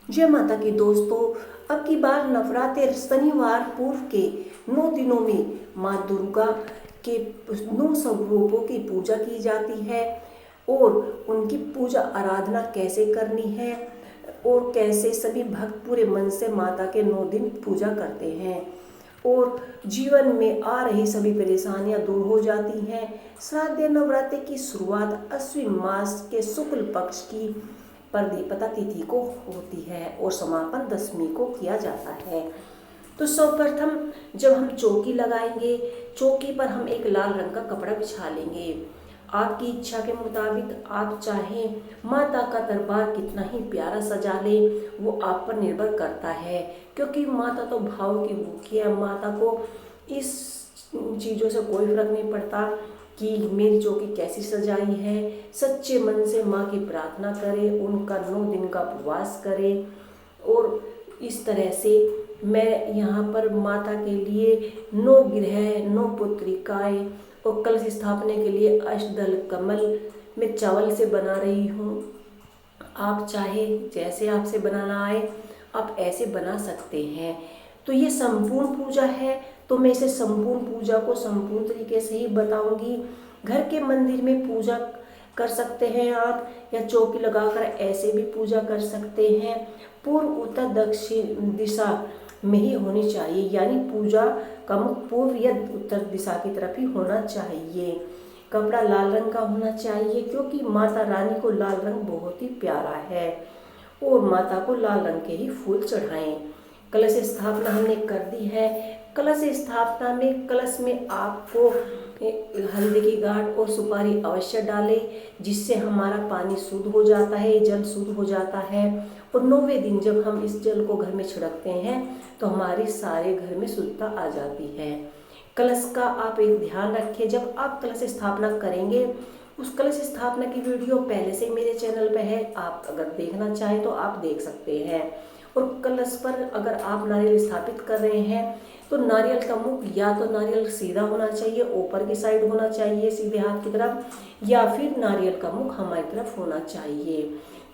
जय माता की दोस्तों, अब की बार नवरात्र शनिवार पूर्व के 9 दिनों में माँ दुर्गा के 9 स्वरूपों की पूजा की जाती है और उनकी पूजा आराधना कैसे करनी है और कैसे सभी भक्त पूरे मन से माता के 9 दिन पूजा करते हैं और जीवन में आ रही सभी परेशानियां दूर हो जाती हैं। शारदीय नवरात्र की शुरुआत अश्विन मास के शुक्ल पक्ष की प्रदीपता तिथि को होती है और समापन दशमी को किया जाता है। तो सर्वप्रथम जब हम चौकी लगाएंगे, चौकी पर हम एक लाल रंग का कपड़ा बिछा लेंगे। आपकी इच्छा के मुताबिक आप चाहें माता का दरबार कितना ही प्यारा सजा ले, वो आप पर निर्भर करता है, क्योंकि माता तो भाव की भूखी है। माता को इस चीज़ों से कोई फर्क नहीं पड़ता कि मेरी चौकी कैसी सजाई है। सच्चे मन से माँ की प्रार्थना करें, उनका 9 दिन का उपवास करें और इस तरह से मैं यहाँ पर माता के लिए 9 ग्रह, 9 पुत्रिकाएँ और कलश स्थापना के लिए अष्टदल कमल में चावल से बना रही हूँ। आप चाहे जैसे आपसे बनाना आए आप ऐसे बना सकते हैं। तो ये संपूर्ण पूजा है, तो मैं इसे संपूर्ण पूजा को संपूर्ण तरीके से ही बताऊंगी। घर के मंदिर में पूजा कर सकते हैं आप, या चौकी लगाकर ऐसे भी पूजा कर सकते हैं। पूर्व उत्तर दक्षिण दिशा में ही होनी चाहिए, यानी पूजा का मुख पूर्व या उत्तर दिशा की तरफ ही होना चाहिए। कपड़ा लाल रंग का होना चाहिए, क्योंकि माता रानी को लाल रंग बहुत ही प्यारा है और माता को लाल रंग के ही फूल चढ़ाएं। कलश स्थापना हमने कर दी है। कलश स्थापना में कलश में आपको हल्दी की गांठ और सुपारी अवश्य डालें, जिससे हमारा पानी शुद्ध हो जाता है, जल शुद्ध हो जाता है। और 9वें दिन जब हम इस जल को घर में छिड़कते हैं तो हमारे सारे घर में शुद्धता आ जाती है। कलश का आप एक ध्यान रखें, जब आप कलश स्थापना करेंगे, उस कलश स्थापना की वीडियो पहले से मेरे चैनल पे है, आप अगर देखना चाहें तो आप देख सकते हैं। और कलश पर अगर आप नारियल स्थापित कर रहे हैं तो नारियल का मुख या तो नारियल सीधा होना चाहिए, ऊपर की साइड होना चाहिए सीधे हाथ की तरफ, या फिर नारियल का मुख हमारी तरफ होना चाहिए।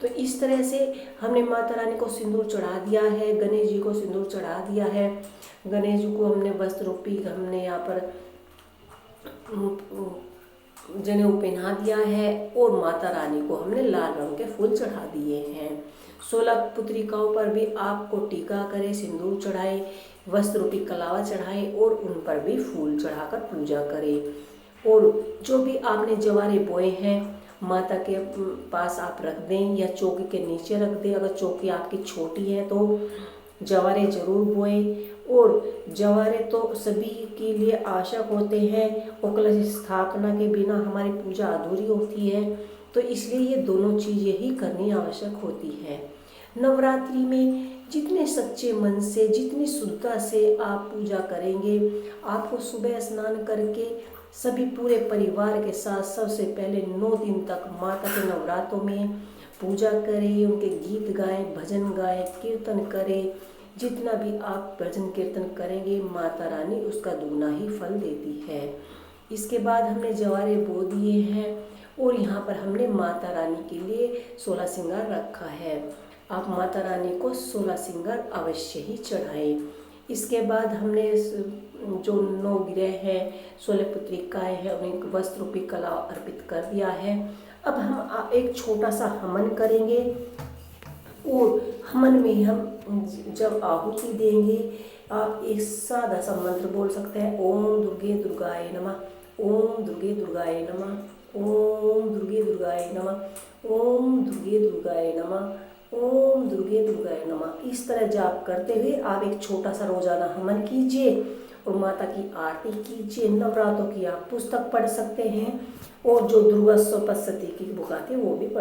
तो इस तरह से हमने माता रानी को सिंदूर चढ़ा दिया है, गणेश जी को सिंदूर चढ़ा दिया है। गणेश जी को हमने वस्त्र रूपी हमने यहाँ पर जनेऊ पहना दिया है और माता रानी को हमने लाल रंग के फूल चढ़ा दिए हैं। 16 पुत्रिकाओं पर भी आपको टीका करें, सिंदूर चढ़ाए, वस्त्र रूपी कलावा चढ़ाए और उन पर भी फूल चढ़ाकर पूजा करें। और जो भी आपने जवारे बोए हैं माता के पास आप रख दें या चौकी के नीचे रख दें। अगर चौकी आपकी छोटी है तो जवारे जरूर बोएं। और जवारे तो सभी के लिए आवश्यक होते हैं और कलश स्थापना के बिना हमारी पूजा अधूरी होती है, तो इसलिए ये दोनों चीज़ें ही करनी आवश्यक होती है। नवरात्रि में जितने सच्चे मन से, जितनी शुद्धता से आप पूजा करेंगे, आपको सुबह स्नान करके सभी पूरे परिवार के साथ सबसे पहले 9 दिन तक माता के नवरात्रों में पूजा करें, उनके गीत गाएं, भजन गाएं, कीर्तन करें। जितना भी आप भजन कीर्तन करेंगे माता रानी उसका दुगना ही फल देती है। इसके बाद हमने जवारे बो दिए हैं और यहाँ पर हमने माता रानी के लिए 16 श्रृंगार रखा है। आप माता रानी को 16 श्रृंगार अवश्य ही चढ़ाएं। इसके बाद हमने जो 9 ग्रह हैं, 16 पुत्रिकाएँ हैं, उन्हें वस्त्र रूपी कला अर्पित कर दिया है। अब हम एक छोटा सा हवन करेंगे और हवन में हम जब आहुति देंगे आप एक सादा सा मंत्र बोल सकते हैं। ओम दुर्गे दुर्गाय नमः, ओम दुर्गे दुर्गाय नमः, ओम दुर्गे दुर्गाय नमः, ओम दुर्गे दुर्गाय नमः, ओम दुर्गे दुर्गाय नमः। इस तरह जाप करते हुए आप एक छोटा सा रोजाना हवन कीजिए और माता की आरती कीजिए। नवरात्रों की आप पुस्तक पढ़ सकते हैं और जो दुर्गा सप्तशती की बुक आती है वो भी पढ़